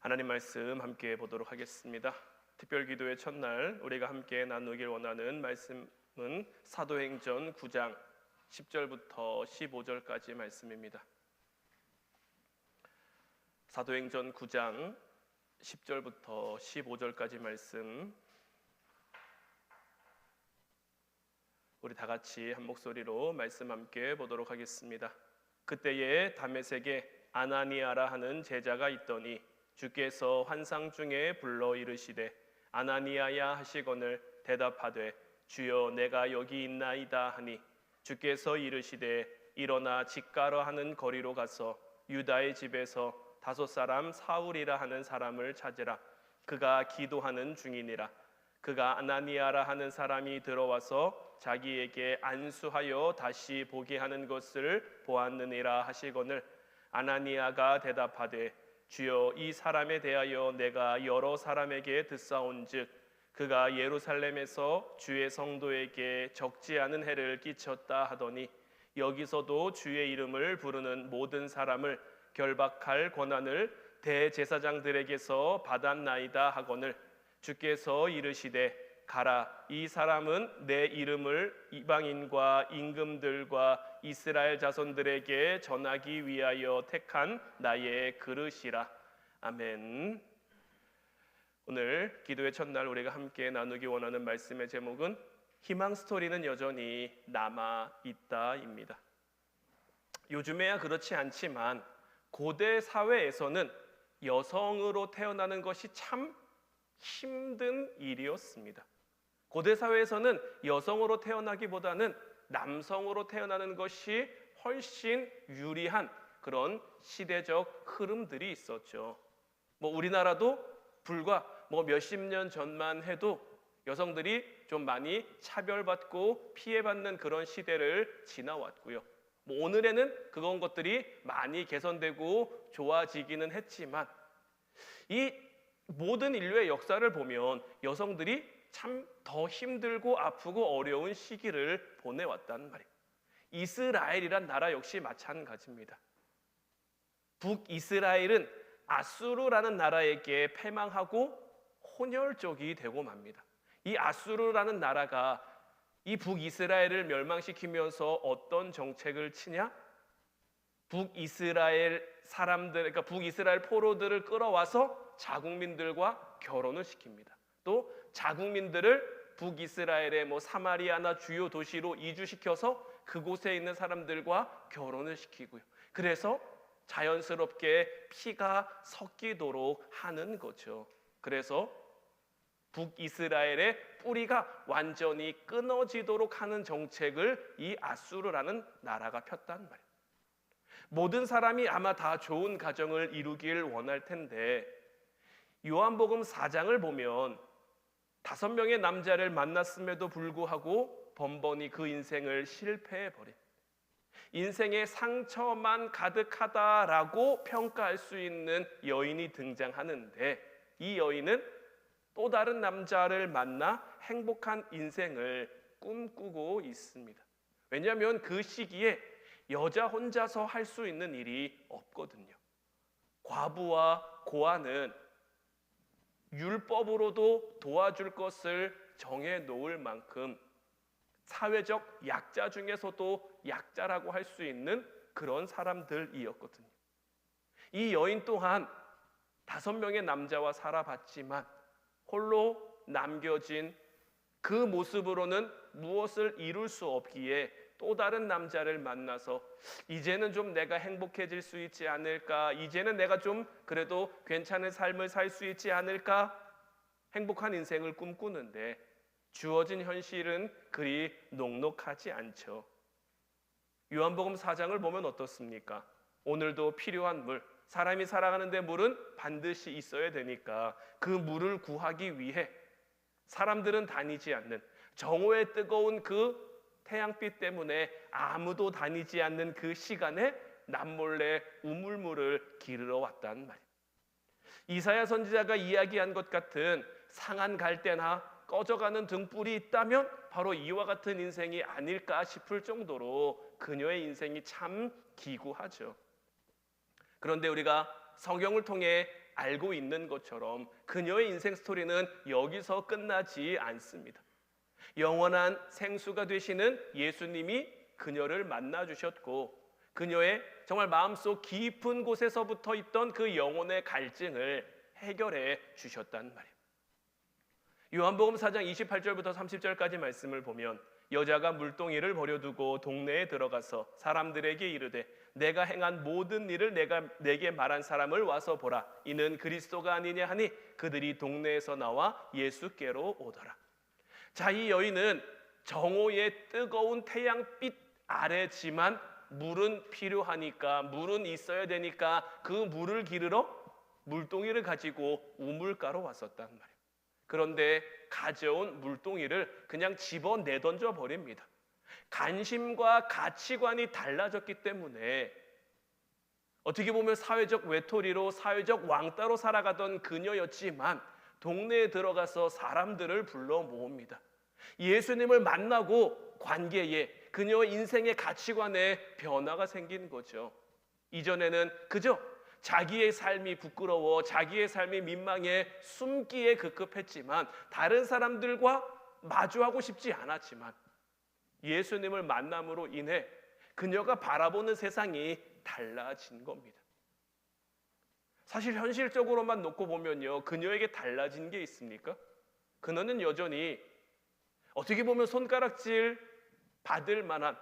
하나님 말씀 함께 보도록 하겠습니다. 특별기도의 첫날 우리가 함께 나누길 원하는 말씀은 사도행전 9장 10절부터 15절까지 말씀입니다. 사도행전 9장 10절부터 15절까지 말씀, 우리 다 같이 한 목소리로 말씀 함께 보도록 하겠습니다. 그때에 다메섹에 아나니아라 하는 제자가 있더니 주께서 환상 중에 불러 이르시되 아나니아야 하시거늘 대답하되 주여 내가 여기 있나이다 하니 주께서 이르시되 일어나 직가러 하는 거리로 가서 유다의 집에서 5 사람 사울이라 하는 사람을 찾으라. 그가 기도하는 중이니라. 그가 아나니아라 하는 사람이 들어와서 자기에게 안수하여 다시 보게 하는 것을 보았느니라 하시거늘 아나니아가 대답하되 주여 이 사람에 대하여 내가 여러 사람에게 듣사온즉 그가 예루살렘에서 주의 성도에게 적지 않은 해를 끼쳤다 하더니 여기서도 주의 이름을 부르는 모든 사람을 결박할 권한을 대제사장들에게서 받았나이다 하거늘 주께서 이르시되 가라. 이 사람은 내 이름을 이방인과 임금들과 이스라엘 자손들에게 전하기 위하여 택한 나의 그릇이라. 아멘. 오늘 기도의 첫날 우리가 함께 나누기 원하는 말씀의 제목은 희망 스토리는 여전히 남아있다입니다. 요즘에야 그렇지 않지만 고대 사회에서는 여성으로 태어나는 것이 참 힘든 일이었습니다. 고대 사회에서는 여성으로 태어나기보다는 남성으로 태어나는 것이 훨씬 유리한 그런 시대적 흐름들이 있었죠. 우리나라도 불과 몇십 년 전만 해도 여성들이 좀 많이 차별받고 피해받는 그런 시대를 지나왔고요. 오늘에는 그런 것들이 많이 개선되고 좋아지기는 했지만 이 모든 인류의 역사를 보면 여성들이 참 더 힘들고 아프고 어려운 시기를 보내왔단 말이에요. 이스라엘이란 나라 역시 마찬가지입니다. 북이스라엘은 아수르라는 나라에게 패망하고 혼혈족이 되고 맙니다. 이 아수르라는 나라가 이 북이스라엘을 멸망시키면서 어떤 정책을 치냐? 북이스라엘 사람들, 그러니까 북이스라엘 포로들을 끌어와서 자국민들과 결혼을 시킵니다. 또 자국민들을 북이스라엘의 사마리아나 주요 도시로 이주시켜서 그곳에 있는 사람들과 결혼을 시키고요. 그래서 자연스럽게 피가 섞이도록 하는 거죠. 그래서 북이스라엘의 뿌리가 완전히 끊어지도록 하는 정책을 이 아수르라는 나라가 폈단 말이에요. 모든 사람이 아마 다 좋은 가정을 이루길 원할 텐데 요한복음 4장을 보면 5명의 남자를 만났음에도 불구하고 번번이 그 인생을 실패해버린, 인생의 상처만 가득하다라고 평가할 수 있는 여인이 등장하는데 이 여인은 또 다른 남자를 만나 행복한 인생을 꿈꾸고 있습니다. 왜냐하면 그 시기에 여자 혼자서 할 수 있는 일이 없거든요. 과부와 고아는 율법으로도 도와줄 것을 정해 놓을 만큼 사회적 약자 중에서도 약자라고 할 수 있는 그런 사람들이었거든요. 이 여인 또한 5명의 남자와 살아봤지만 홀로 남겨진 그 모습으로는 무엇을 이룰 수 없기에 또 다른 남자를 만나서 이제는 좀 내가 행복해질 수 있지 않을까, 이제는 내가 좀 그래도 괜찮은 삶을 살 수 있지 않을까, 행복한 인생을 꿈꾸는데 주어진 현실은 그리 녹록하지 않죠. 요한복음 4장을 보면 어떻습니까? 오늘도 필요한 물, 사람이 살아가는데 물은 반드시 있어야 되니까 그 물을 구하기 위해 사람들은 다니지 않는, 정오의 뜨거운 그 태양빛 때문에 아무도 다니지 않는 그 시간에 남몰래 우물물을 기르러 왔단 말이에요. 이사야 선지자가 이야기한 것 같은 상한 갈대나 꺼져가는 등불이 있다면 바로 이와 같은 인생이 아닐까 싶을 정도로 그녀의 인생이 참 기구하죠. 그런데 우리가 성경을 통해 알고 있는 것처럼 그녀의 인생 스토리는 여기서 끝나지 않습니다. 영원한 생수가 되시는 예수님이 그녀를 만나 주셨고, 그녀의 정말 마음속 깊은 곳에서부터 있던 그 영혼의 갈증을 해결해 주셨단 말이에요. 요한복음 4장 28절부터 30절까지 말씀을 보면, 여자가 물동이를 버려두고 동네에 들어가서 사람들에게 이르되 내가 행한 모든 일을 내게 말한 사람을 와서 보라. 이는 그리스도가 아니냐 하니 그들이 동네에서 나와 예수께로 오더라. 자, 이 여인은 정오의 뜨거운 태양빛 아래지만 물은 필요하니까, 물은 있어야 되니까 그 물을 기르러 물동이를 가지고 우물가로 왔었단 말이에요. 그런데 가져온 물동이를 그냥 집어내던져 버립니다. 관심과 가치관이 달라졌기 때문에 어떻게 보면 사회적 외톨이로, 사회적 왕따로 살아가던 그녀였지만 동네에 들어가서 사람들을 불러 모읍니다. 예수님을 만나고 관계에, 그녀의 인생의 가치관에 변화가 생긴 거죠. 이전에는 그저 자기의 삶이 부끄러워, 자기의 삶이 민망해 숨기에 급급했지만, 다른 사람들과 마주하고 싶지 않았지만, 예수님을 만남으로 인해 그녀가 바라보는 세상이 달라진 겁니다. 사실 현실적으로만 놓고 보면요, 그녀에게 달라진 게 있습니까? 그녀는 여전히 어떻게 보면 손가락질 받을 만한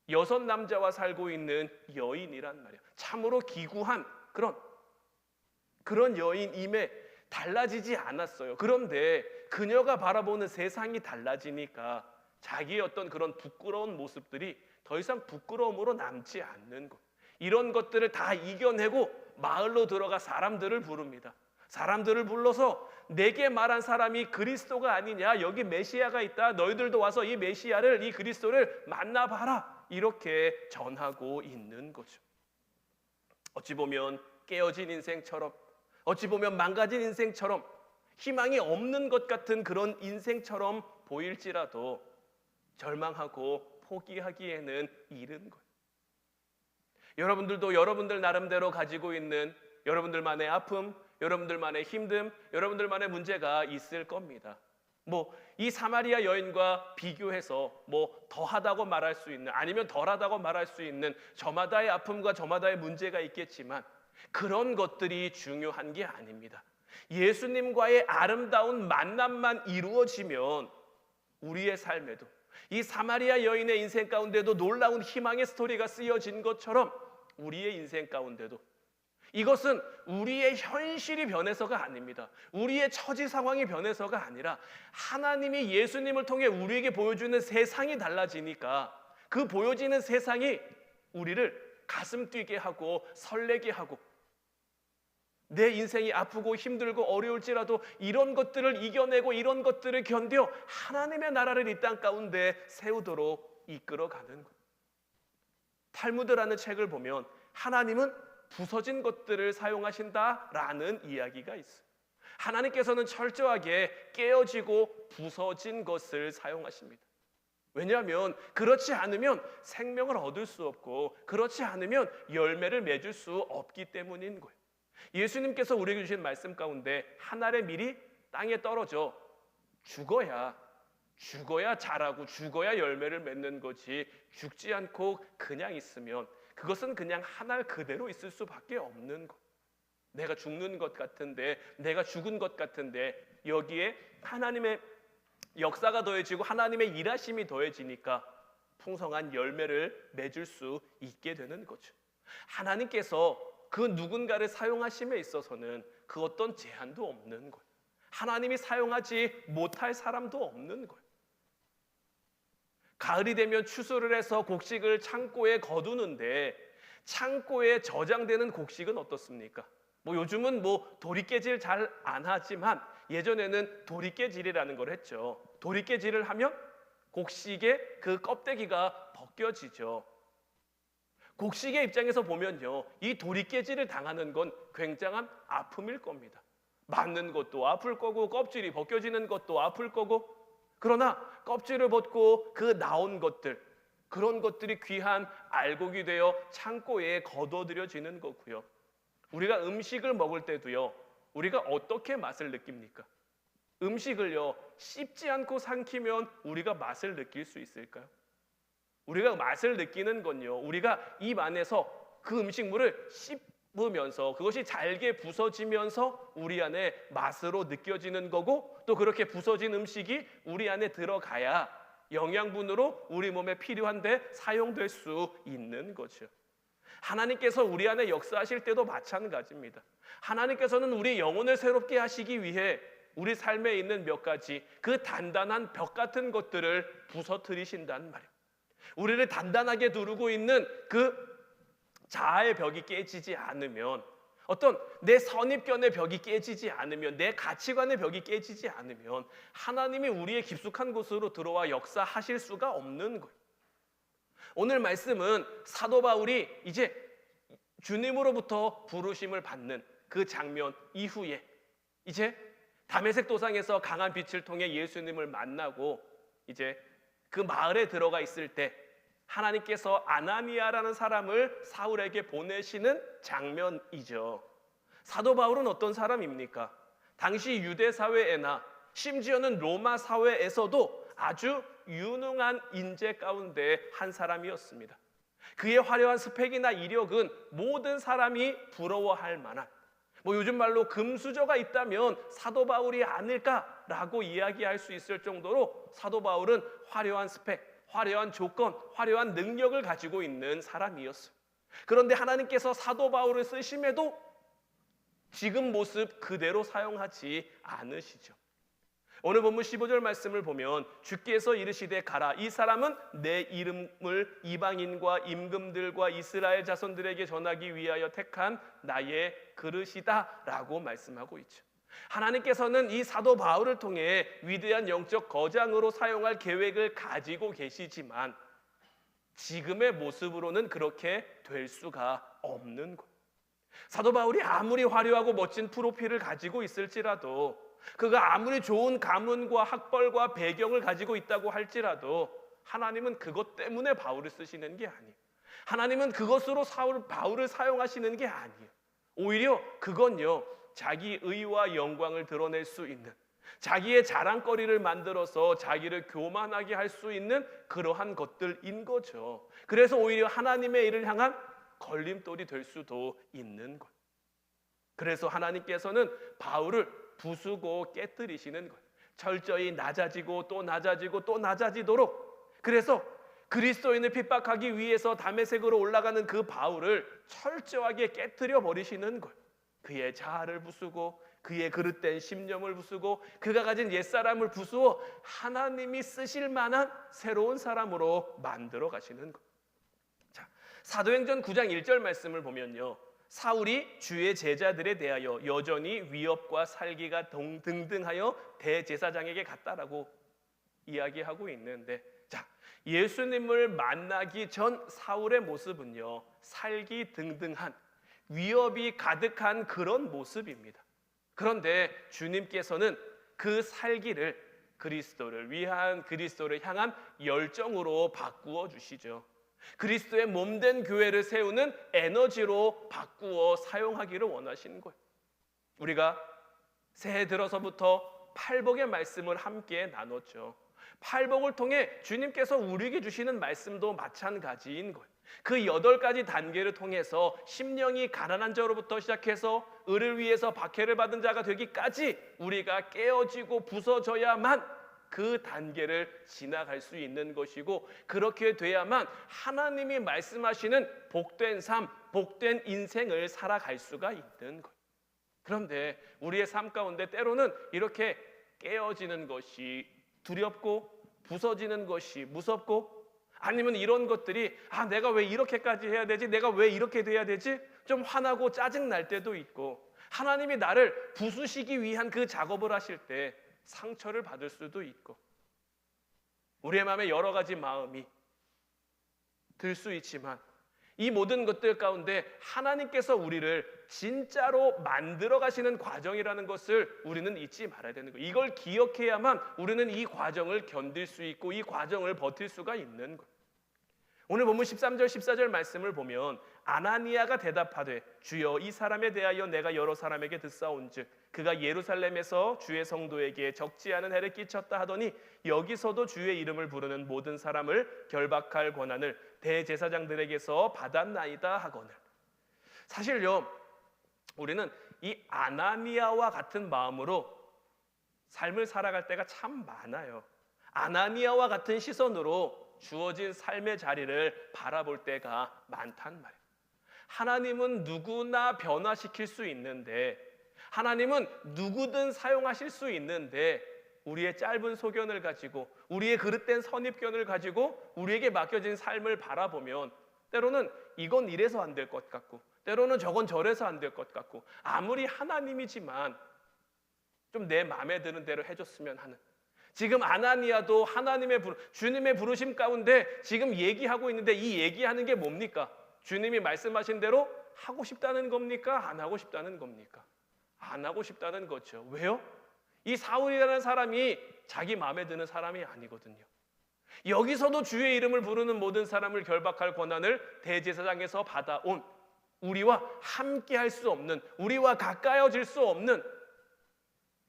6 남자와 살고 있는 여인이란 말이에요. 참으로 기구한 그런 여인임에 달라지지 않았어요. 그런데 그녀가 바라보는 세상이 달라지니까 자기의 어떤 그런 부끄러운 모습들이 더 이상 부끄러움으로 남지 않는 것, 이런 것들을 다 이겨내고 마을로 들어가 사람들을 부릅니다. 사람들을 불러서 내게 말한 사람이 그리스도가 아니냐, 여기 메시아가 있다, 너희들도 와서 이 메시아를, 이 그리스도를 만나봐라, 이렇게 전하고 있는 거죠. 어찌 보면 깨어진 인생처럼, 어찌 보면 망가진 인생처럼, 희망이 없는 것 같은 그런 인생처럼 보일지라도 절망하고 포기하기에는 이른 거예요. 여러분들도 여러분들 나름대로 가지고 있는 여러분들만의 아픔, 여러분들만의 힘듦, 여러분들만의 문제가 있을 겁니다. 이 사마리아 여인과 비교해서 더하다고 말할 수 있는, 아니면 덜하다고 말할 수 있는 저마다의 아픔과 저마다의 문제가 있겠지만 그런 것들이 중요한 게 아닙니다. 예수님과의 아름다운 만남만 이루어지면 우리의 삶에도, 이 사마리아 여인의 인생 가운데도 놀라운 희망의 스토리가 쓰여진 것처럼 우리의 인생 가운데도, 이것은 우리의 현실이 변해서가 아닙니다. 우리의 처지 상황이 변해서가 아니라 하나님이 예수님을 통해 우리에게 보여주는 세상이 달라지니까, 그 보여지는 세상이 우리를 가슴 뛰게 하고 설레게 하고, 내 인생이 아프고 힘들고 어려울지라도 이런 것들을 이겨내고 이런 것들을 견뎌 하나님의 나라를 이 땅 가운데 세우도록 이끌어가는 것. 탈무드라는 책을 보면 하나님은 부서진 것들을 사용하신다라는 이야기가 있어요. 하나님께서는 철저하게 깨어지고 부서진 것을 사용하십니다. 왜냐하면 그렇지 않으면 생명을 얻을 수 없고, 그렇지 않으면 열매를 맺을 수 없기 때문인 거예요. 예수님께서 우리에게 주신 말씀 가운데 한 알의 밀이 땅에 떨어져 죽어야 자라고 죽어야 열매를 맺는 거지, 죽지 않고 그냥 있으면 그것은 그냥 한 알 그대로 있을 수밖에 없는 것. 내가 죽는 것 같은데, 내가 죽은 것 같은데, 여기에 하나님의 역사가 더해지고 하나님의 일하심이 더해지니까 풍성한 열매를 맺을 수 있게 되는 거죠. 하나님께서 그 누군가를 사용하심에 있어서는 그 어떤 제한도 없는 거예요. 하나님이 사용하지 못할 사람도 없는 거예요. 가을이 되면 추수를 해서 곡식을 창고에 거두는데, 창고에 저장되는 곡식은 어떻습니까? 요즘은 도리깨질 잘 안 하지만 예전에는 도리깨질이라는 걸 했죠. 도리깨질을 하면 곡식의 그 껍데기가 벗겨지죠. 곡식의 입장에서 보면요, 이 도리깨질을 당하는 건 굉장한 아픔일 겁니다. 맞는 것도 아플 거고, 껍질이 벗겨지는 것도 아플 거고, 그러나 껍질을 벗고 그 나온 것들, 그런 것들이 귀한 알곡이 되어 창고에 거둬들여지는 거고요. 우리가 음식을 먹을 때도요, 우리가 어떻게 맛을 느낍니까? 음식을요, 씹지 않고 삼키면 우리가 맛을 느낄 수 있을까요? 우리가 맛을 느끼는 건요, 우리가 입 안에서 그 음식물을 씹으면서 그것이 잘게 부서지면서 우리 안에 맛으로 느껴지는 거고, 또 그렇게 부서진 음식이 우리 안에 들어가야 영양분으로 우리 몸에 필요한데 사용될 수 있는 거죠. 하나님께서 우리 안에 역사하실 때도 마찬가지입니다. 하나님께서는 우리 영혼을 새롭게 하시기 위해 우리 삶에 있는 몇 가지 그 단단한 벽 같은 것들을 부서뜨리신단 말이에요. 우리를 단단하게 두르고 있는 그 자아의 벽이 깨지지 않으면, 어떤 내 선입견의 벽이 깨지지 않으면, 내 가치관의 벽이 깨지지 않으면 하나님이 우리의 깊숙한 곳으로 들어와 역사하실 수가 없는 거예요. 오늘 말씀은 사도 바울이 이제 주님으로부터 부르심을 받는 그 장면 이후에 이제 다메섹 도상에서 강한 빛을 통해 예수님을 만나고 이제 그 마을에 들어가 있을 때 하나님께서 아나니아라는 사람을 사울에게 보내시는 장면이죠. 사도 바울은 어떤 사람입니까? 당시 유대 사회에나 심지어는 로마 사회에서도 아주 유능한 인재 가운데 한 사람이었습니다. 그의 화려한 스펙이나 이력은 모든 사람이 부러워할 만한, 요즘 말로 금수저가 있다면 사도 바울이 아닐까라고 이야기할 수 있을 정도로 사도 바울은 화려한 스펙, 화려한 조건, 화려한 능력을 가지고 있는 사람이었어요. 그런데 하나님께서 사도 바울을 쓰심에도 지금 모습 그대로 사용하지 않으시죠. 오늘 본문 15절 말씀을 보면 주께서 이르시되 가라, 이 사람은 내 이름을 이방인과 임금들과 이스라엘 자손들에게 전하기 위하여 택한 나의 그릇이다 라고 말씀하고 있죠. 하나님께서는 이 사도 바울을 통해 위대한 영적 거장으로 사용할 계획을 가지고 계시지만 지금의 모습으로는 그렇게 될 수가 없는 거예요. 사도 바울이 아무리 화려하고 멋진 프로필을 가지고 있을지라도, 그가 아무리 좋은 가문과 학벌과 배경을 가지고 있다고 할지라도 하나님은 그것 때문에 바울을 쓰시는 게 아니에요. 하나님은 그것으로 바울을 사용하시는 게 아니에요. 오히려 그건요, 자기 의와 영광을 드러낼 수 있는, 자기의 자랑거리를 만들어서 자기를 교만하게 할 수 있는 그러한 것들인 거죠. 그래서 오히려 하나님의 일을 향한 걸림돌이 될 수도 있는 거예요. 그래서 하나님께서는 바울을 부수고 깨뜨리시는 거예요. 철저히 낮아지고 또 낮아지고 또 낮아지도록. 그래서 그리스도인을 핍박하기 위해서 다메섹으로 올라가는 그 바울을 철저하게 깨뜨려 버리시는 거예요. 그의 자아를 부수고 그의 그릇된 심령을 부수고 그가 가진 옛사람을 부수어 하나님이 쓰실 만한 새로운 사람으로 만들어 가시는 거예요. 자, 사도행전 9장 1절 말씀을 보면요, 사울이 주의 제자들에 대하여 여전히 위협과 살기가 등등하여 대제사장에게 갔다라고 이야기하고 있는데, 자, 예수님을 만나기 전 사울의 모습은요, 살기 등등한, 위협이 가득한 그런 모습입니다. 그런데 주님께서는 그 살기를 그리스도를 위한, 그리스도를 향한 열정으로 바꾸어 주시죠. 그리스도의 몸된 교회를 세우는 에너지로 바꾸어 사용하기를 원하시는 거예요. 우리가 새해 들어서부터 팔복의 말씀을 함께 나눴죠. 팔복을 통해 주님께서 우리에게 주시는 말씀도 마찬가지인 거예요. 그 8가지 단계를 통해서 심령이 가난한 자로부터 시작해서 을을 위해서 박해를 받은 자가 되기까지 우리가 깨어지고 부서져야만 그 단계를 지나갈 수 있는 것이고, 그렇게 돼야만 하나님이 말씀하시는 복된 삶, 복된 인생을 살아갈 수가 있는 거예요. 그런데 우리의 삶 가운데 때로는 이렇게 깨어지는 것이 두렵고 부서지는 것이 무섭고, 아니면 이런 것들이 내가 왜 이렇게까지 해야 되지? 내가 왜 이렇게 돼야 되지? 좀 화나고 짜증 날 때도 있고, 하나님이 나를 부수시기 위한 그 작업을 하실 때 상처를 받을 수도 있고, 우리의 마음에 여러 가지 마음이 들 수 있지만 이 모든 것들 가운데 하나님께서 우리를 진짜로 만들어 가시는 과정이라는 것을 우리는 잊지 말아야 되는 거예요. 이걸 기억해야만 우리는 이 과정을 견딜 수 있고 이 과정을 버틸 수가 있는 거예요. 오늘 본문 13절 14절 말씀을 보면 아나니아가 대답하되 주여 이 사람에 대하여 내가 여러 사람에게 듣사온즉 그가 예루살렘에서 주의 성도에게 적지 않은 해를 끼쳤다 하더니 여기서도 주의 이름을 부르는 모든 사람을 결박할 권한을 대제사장들에게서 받았나이다 하거늘. 사실요, 우리는 이 아나니아와 같은 마음으로 삶을 살아갈 때가 참 많아요. 아나니아와 같은 시선으로 주어진 삶의 자리를 바라볼 때가 많단 말이에요. 하나님은 누구나 변화시킬 수 있는데, 하나님은 누구든 사용하실 수 있는데, 우리의 짧은 소견을 가지고, 우리의 그릇된 선입견을 가지고 우리에게 맡겨진 삶을 바라보면 때로는 이건 이래서 안 될 것 같고, 때로는 저건 저래서 안 될 것 같고, 아무리 하나님이지만 좀 내 마음에 드는 대로 해줬으면 하는, 지금 아나니아도 주님의 부르심 가운데 지금 얘기하고 있는데 이 얘기하는 게 뭡니까? 주님이 말씀하신 대로 하고 싶다는 겁니까? 안 하고 싶다는 겁니까? 안 하고 싶다는 거죠. 왜요? 이 사울이라는 사람이 자기 마음에 드는 사람이 아니거든요. 여기서도 주의 이름을 부르는 모든 사람을 결박할 권한을 대제사장에서 받아온, 우리와 함께 할 수 없는, 우리와 가까워질 수 없는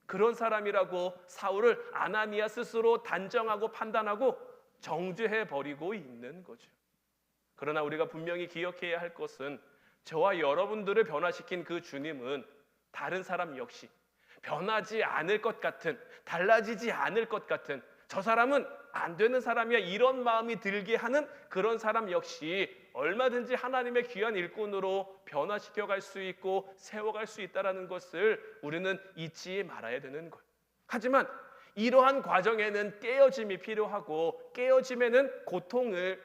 그런 사람이라고 사울을 아나니아 스스로 단정하고 판단하고 정죄해버리고 있는 거죠. 그러나 우리가 분명히 기억해야 할 것은 저와 여러분들을 변화시킨 그 주님은 다른 사람 역시 변하지 않을 것 같은, 달라지지 않을 것 같은, 저 사람은 안 되는 사람이야 이런 마음이 들게 하는 그런 사람 역시 얼마든지 하나님의 귀한 일꾼으로 변화시켜갈 수 있고 세워갈 수 있다는 것을 우리는 잊지 말아야 되는 거예요. 하지만 이러한 과정에는 깨어짐이 필요하고, 깨어짐에는 고통을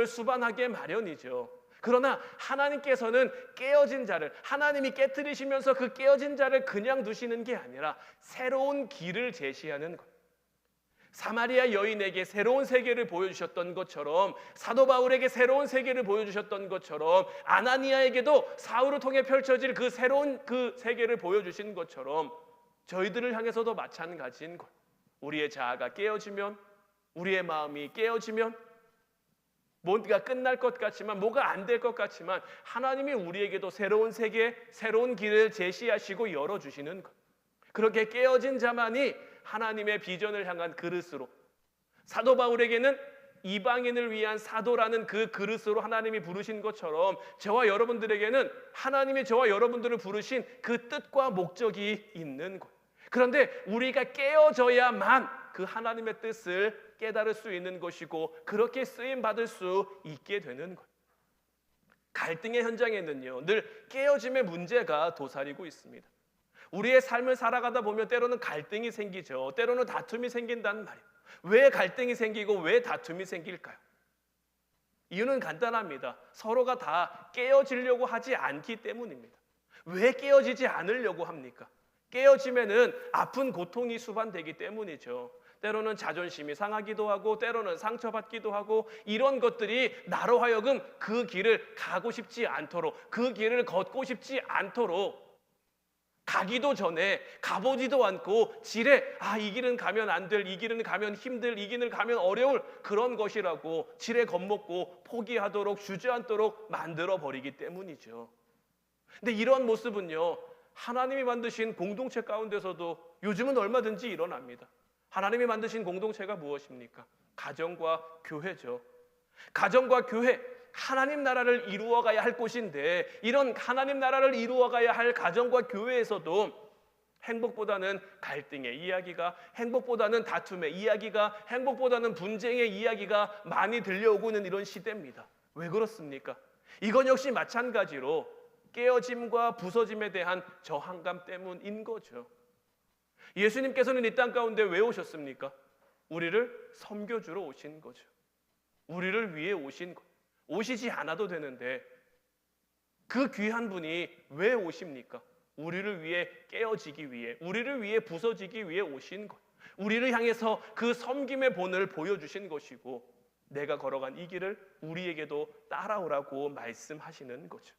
수반하게 마련이죠. 그러나 하나님께서는 깨어진 자를, 하나님이 깨트리시면서 그 깨어진 자를 그냥 두시는 게 아니라 새로운 길을 제시하는 것. 사마리아 여인에게 새로운 세계를 보여주셨던 것처럼, 사도 바울에게 새로운 세계를 보여주셨던 것처럼, 아나니아에게도 사울을 통해 펼쳐질 그 새로운 그 세계를 보여주신 것처럼 저희들을 향해서도 마찬가지인 것. 우리의 자아가 깨어지면, 우리의 마음이 깨어지면 뭔가 끝날 것 같지만, 뭐가 안 될 것 같지만 하나님이 우리에게도 새로운 세계, 새로운 길을 제시하시고 열어주시는 것. 그렇게 깨어진 자만이 하나님의 비전을 향한 그릇으로, 사도 바울에게는 이방인을 위한 사도라는 그 그릇으로 하나님이 부르신 것처럼 저와 여러분들에게는 하나님이 저와 여러분들을 부르신 그 뜻과 목적이 있는 것. 그런데 우리가 깨어져야만 그 하나님의 뜻을 깨달을 수 있는 것이고, 그렇게 쓰임받을 수 있게 되는 것. 갈등의 현장에는요, 늘 깨어짐의 문제가 도사리고 있습니다. 우리의 삶을 살아가다 보면 때로는 갈등이 생기죠. 때로는 다툼이 생긴다는 말이에요. 왜 갈등이 생기고 왜 다툼이 생길까요? 이유는 간단합니다. 서로가 다 깨어지려고 하지 않기 때문입니다. 왜 깨어지지 않으려고 합니까? 깨어지면은 아픈 고통이 수반되기 때문이죠. 때로는 자존심이 상하기도 하고, 때로는 상처받기도 하고, 이런 것들이 나로 하여금 그 길을 가고 싶지 않도록, 그 길을 걷고 싶지 않도록, 가기도 전에 가보지도 않고 지레 이 길은 가면 안 될, 이 길은 가면 힘들, 이 길은 가면 어려울 그런 것이라고 지레 겁먹고 포기하도록, 주저앉도록 만들어버리기 때문이죠. 근데 이런 모습은요, 하나님이 만드신 공동체 가운데서도 요즘은 얼마든지 일어납니다. 하나님이 만드신 공동체가 무엇입니까? 가정과 교회죠. 가정과 교회, 하나님 나라를 이루어가야 할 곳인데, 이런 하나님 나라를 이루어가야 할 가정과 교회에서도 행복보다는 갈등의 이야기가, 행복보다는 다툼의 이야기가, 행복보다는 분쟁의 이야기가 많이 들려오고 있는 이런 시대입니다. 왜 그렇습니까? 이건 역시 마찬가지로 깨어짐과 부서짐에 대한 저항감 때문인 거죠. 예수님께서는 이 땅 가운데 왜 오셨습니까? 우리를 섬겨주러 오신 거죠. 우리를 위해 오신 것. 오시지 않아도 되는데 그 귀한 분이 왜 오십니까? 우리를 위해 깨어지기 위해, 우리를 위해 부서지기 위해 오신 것. 우리를 향해서 그 섬김의 본을 보여주신 것이고, 내가 걸어간 이 길을 우리에게도 따라오라고 말씀하시는 거죠.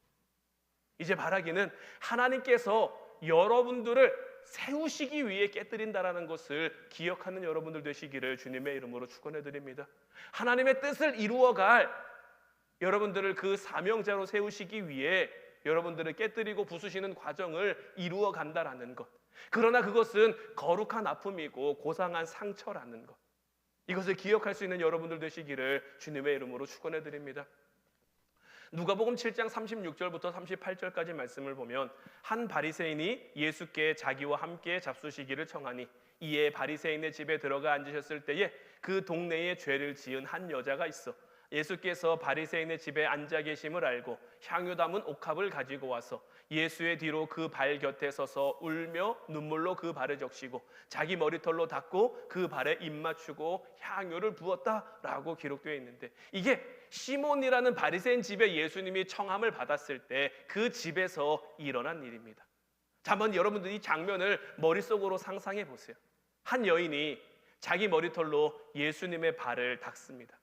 이제 바라기는 하나님께서 여러분들을 세우시기 위해 깨뜨린다라는 것을 기억하는 여러분들 되시기를 주님의 이름으로 축원해 드립니다. 하나님의 뜻을 이루어갈 여러분들을 그 사명자로 세우시기 위해 여러분들을 깨뜨리고 부수시는 과정을 이루어 간다라는 것. 그러나 그것은 거룩한 아픔이고 고상한 상처라는 것. 이것을 기억할 수 있는 여러분들 되시기를 주님의 이름으로 축원해 드립니다. 누가복음 7장 36절부터 38절까지 말씀을 보면 한 바리새인이 예수께 자기와 함께 잡수시기를 청하니 이에 바리새인의 집에 들어가 앉으셨을 때에 그 동네에 죄를 지은 한 여자가 있어 예수께서 바리새인의 집에 앉아 계심을 알고 향유 담은 옥합을 가지고 와서 예수의 뒤로 그 발 곁에 서서 울며 눈물로 그 발을 적시고 자기 머리털로 닦고 그 발에 입 맞추고 향유를 부었다라고 기록되어 있는데, 이게 시몬이라는 바리새인 집에 예수님이 청함을 받았을 때 그 집에서 일어난 일입니다. 자, 한번 여러분들이 이 장면을 머릿속으로 상상해 보세요. 한 여인이 자기 머리털로 예수님의 발을 닦습니다.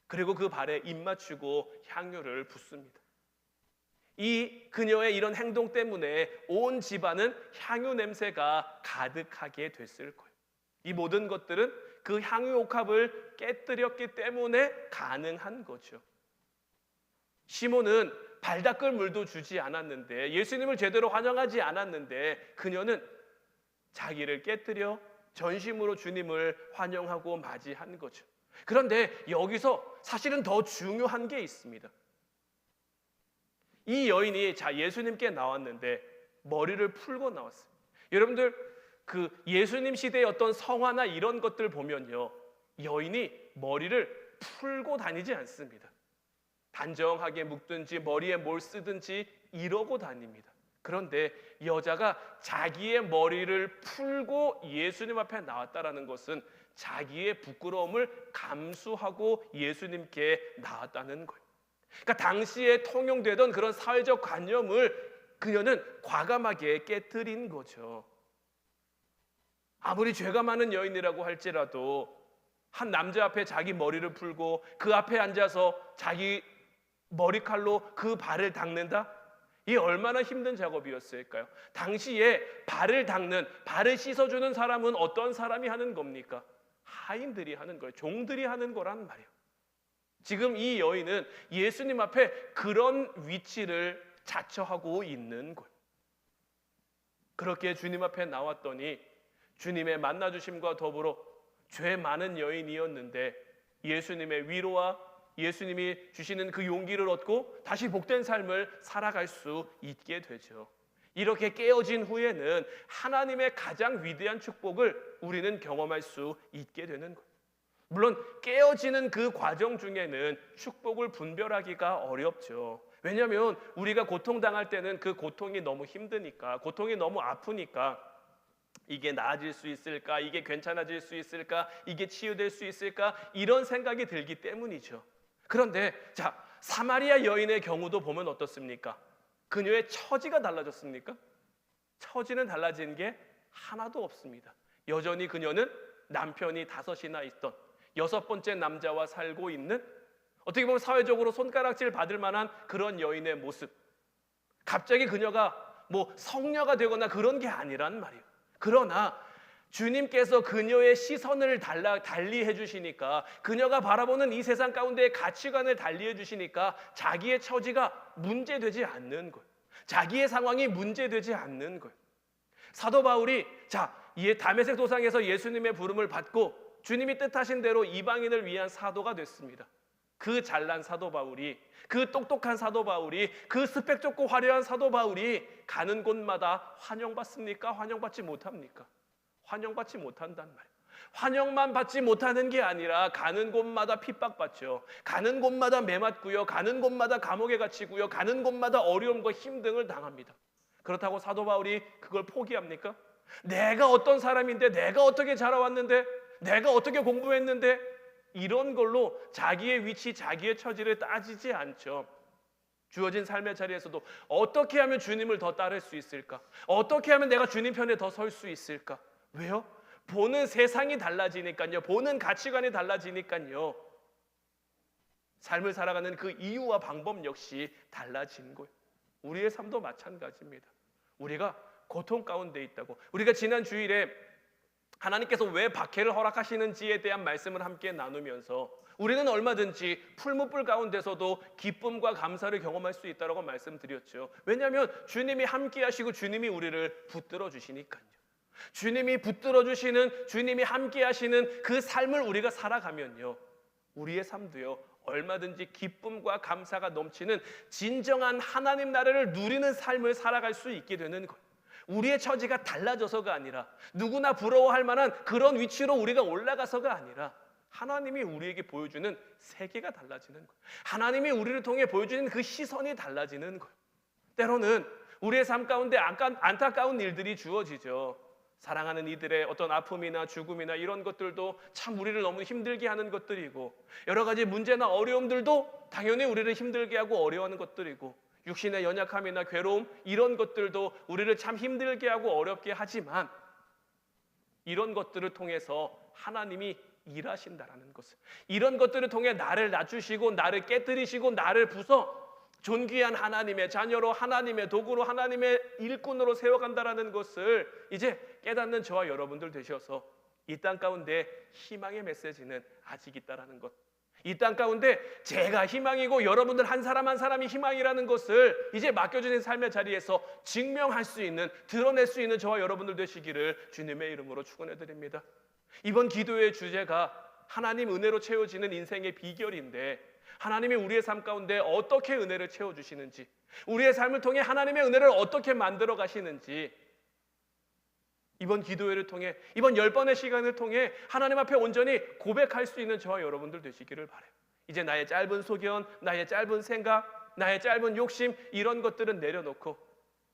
그리고 그 발에 입 맞추고 향유를 붓습니다. 이 그녀의 이런 행동 때문에 온 집안은 향유 냄새가 가득하게 됐을 거예요. 이 모든 것들은 그 향유 옥합을 깨뜨렸기 때문에 가능한 거죠. 시몬은 발 닦을 물도 주지 않았는데, 예수님을 제대로 환영하지 않았는데 그녀는 자기를 깨뜨려 전심으로 주님을 환영하고 맞이한 거죠. 그런데 여기서 사실은 더 중요한 게 있습니다. 이 여인이 예수님께 나왔는데 머리를 풀고 나왔어요. 여러분들 그 예수님 시대의 어떤 성화나 이런 것들 보면요, 여인이 머리를 풀고 다니지 않습니다. 단정하게 묶든지 머리에 뭘 쓰든지 이러고 다닙니다. 그런데 여자가 자기의 머리를 풀고 예수님 앞에 나왔다라는 것은 자기의 부끄러움을 감수하고 예수님께 나왔다는 거예요. 그러니까 당시에 통용되던 그런 사회적 관념을 그녀는 과감하게 깨뜨린 거죠. 아무리 죄가 많은 여인이라고 할지라도 한 남자 앞에 자기 머리를 풀고 그 앞에 앉아서 자기 머리칼로 그 발을 닦는다? 이게 얼마나 힘든 작업이었을까요? 당시에 발을 닦는, 발을 씻어주는 사람은 어떤 사람이 하는 겁니까? 하인들이 하는 거예요. 종들이 하는 거란 말이에요. 지금 이 여인은 예수님 앞에 그런 위치를 자처하고 있는 거예요. 그렇게 주님 앞에 나왔더니 주님의 만나주심과 더불어 죄 많은 여인이었는데 예수님의 위로와 예수님이 주시는 그 용기를 얻고 다시 복된 삶을 살아갈 수 있게 되죠. 이렇게 깨어진 후에는 하나님의 가장 위대한 축복을 우리는 경험할 수 있게 되는 거예요. 물론 깨어지는 그 과정 중에는 축복을 분별하기가 어렵죠. 왜냐하면 우리가 고통당할 때는 그 고통이 너무 힘드니까, 고통이 너무 아프니까 이게 나아질 수 있을까? 이게 괜찮아질 수 있을까? 이게 치유될 수 있을까? 이런 생각이 들기 때문이죠. 그런데 사마리아 여인의 경우도 보면 어떻습니까? 그녀의 처지가 달라졌습니까? 처지는 달라진 게 하나도 없습니다. 여전히 그녀는 남편이 5이나 있던 6번째 남자와 살고 있는, 어떻게 보면 사회적으로 손가락질 받을 만한 그런 여인의 모습. 갑자기 그녀가 성녀가 되거나 그런 게 아니란 말이에요. 그러나 주님께서 그녀의 시선을 달리 해주시니까, 그녀가 바라보는 이 세상 가운데의 가치관을 달리 해주시니까 자기의 처지가 문제되지 않는 거예요. 자기의 상황이 문제되지 않는 거예요. 사도 바울이 이 다메섹 도상에서 예수님의 부름을 받고 주님이 뜻하신 대로 이방인을 위한 사도가 됐습니다. 그 잘난 사도 바울이, 그 똑똑한 사도 바울이, 그 스펙 좋고 화려한 사도 바울이 가는 곳마다 환영받습니까? 환영받지 못합니까? 환영받지 못한단 말이에요. 환영만 받지 못하는 게 아니라 가는 곳마다 핍박받죠. 가는 곳마다 매맞고요. 가는 곳마다 감옥에 갇히고요. 가는 곳마다 어려움과 힘듦을 당합니다. 그렇다고 사도 바울이 그걸 포기합니까? 내가 어떤 사람인데, 내가 어떻게 자라왔는데, 내가 어떻게 공부했는데, 이런 걸로 자기의 위치, 자기의 처지를 따지지 않죠. 주어진 삶의 자리에서도 어떻게 하면 주님을 더 따를 수 있을까? 어떻게 하면 내가 주님 편에 더 설 수 있을까? 왜요? 보는 세상이 달라지니까요. 보는 가치관이 달라지니까요. 삶을 살아가는 그 이유와 방법 역시 달라진 거예요. 우리의 삶도 마찬가지입니다. 우리가 고통 가운데 있다고. 우리가 지난 주일에 하나님께서 왜 박해를 허락하시는지에 대한 말씀을 함께 나누면서 우리는 얼마든지 풀무불 가운데서도 기쁨과 감사를 경험할 수 있다고 말씀드렸죠. 왜냐하면 주님이 함께 하시고 주님이 우리를 붙들어 주시니까요. 주님이 붙들어 주시는, 주님이 함께 하시는 그 삶을 우리가 살아가면요, 우리의 삶도요 얼마든지 기쁨과 감사가 넘치는 진정한 하나님 나라를 누리는 삶을 살아갈 수 있게 되는 거예요. 우리의 처지가 달라져서가 아니라, 누구나 부러워할 만한 그런 위치로 우리가 올라가서가 아니라, 하나님이 우리에게 보여주는 세계가 달라지는 거예요. 하나님이 우리를 통해 보여주는 그 시선이 달라지는 거예요. 때로는 우리의 삶 가운데 안타까운 일들이 주어지죠. 사랑하는 이들의 어떤 아픔이나 죽음이나 이런 것들도 참 우리를 너무 힘들게 하는 것들이고, 여러 가지 문제나 어려움들도 당연히 우리를 힘들게 하고 어려워하는 것들이고, 육신의 연약함이나 괴로움 이런 것들도 우리를 참 힘들게 하고 어렵게 하지만, 이런 것들을 통해서 하나님이 일하신다라는 것을, 이런 것들을 통해 나를 낮추시고 나를 깨뜨리시고 나를 부숴 존귀한 하나님의 자녀로, 하나님의 도구로, 하나님의 일꾼으로 세워간다라는 것을 이제 깨닫는 저와 여러분들 되셔서 이 땅 가운데 희망의 메시지는 아직 있다라는 것, 이 땅 가운데 제가 희망이고 여러분들 한 사람 한 사람이 희망이라는 것을 이제 맡겨주신 삶의 자리에서 증명할 수 있는, 드러낼 수 있는 저와 여러분들 되시기를 주님의 이름으로 축원해 드립니다. 이번 기도의 주제가 하나님 은혜로 채워지는 인생의 비결인데, 하나님이 우리의 삶 가운데 어떻게 은혜를 채워주시는지, 우리의 삶을 통해 하나님의 은혜를 어떻게 만들어 가시는지, 이번 기도회를 통해, 이번 10번의 시간을 통해 하나님 앞에 온전히 고백할 수 있는 저와 여러분들 되시기를 바라요. 이제 나의 짧은 소견, 나의 짧은 생각, 나의 짧은 욕심, 이런 것들은 내려놓고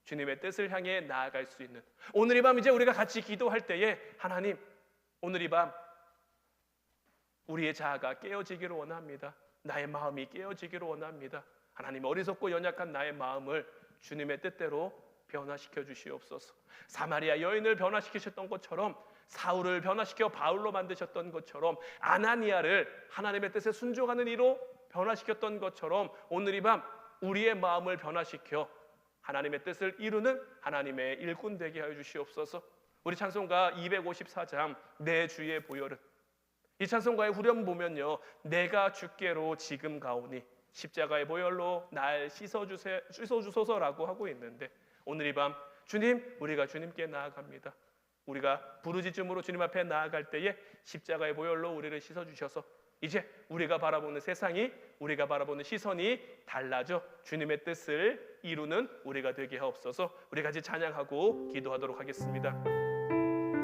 주님의 뜻을 향해 나아갈 수 있는, 오늘 이 밤 이제 우리가 같이 기도할 때에 하나님, 오늘 이 밤 우리의 자아가 깨어지기를 원합니다. 나의 마음이 깨어지기를 원합니다. 하나님, 어리석고 연약한 나의 마음을 주님의 뜻대로 변화시켜 주시옵소서. 사마리아 여인을 변화시키셨던 것처럼, 사울을 변화시켜 바울로 만드셨던 것처럼, 아나니아를 하나님의 뜻에 순종하는 이로 변화시켰던 것처럼, 오늘 이 밤 우리의 마음을 변화시켜 하나님의 뜻을 이루는 하나님의 일꾼 되게 하여 주시옵소서. 우리 찬송가 254장 내 주의 보혈은, 이 찬송가의 후렴 보면요, 내가 주께로 지금 가오니 십자가의 보혈로 날 씻어주소서라고 하고 있는데, 오늘 이 밤 주님, 우리가 주님께 나아갑니다. 우리가 부르짖음으로 주님 앞에 나아갈 때에 십자가의 보혈로 우리를 씻어주셔서 이제 우리가 바라보는 세상이, 우리가 바라보는 시선이 달라져 주님의 뜻을 이루는 우리가 되게 하옵소서. 우리 같이 찬양하고 기도하도록 하겠습니다.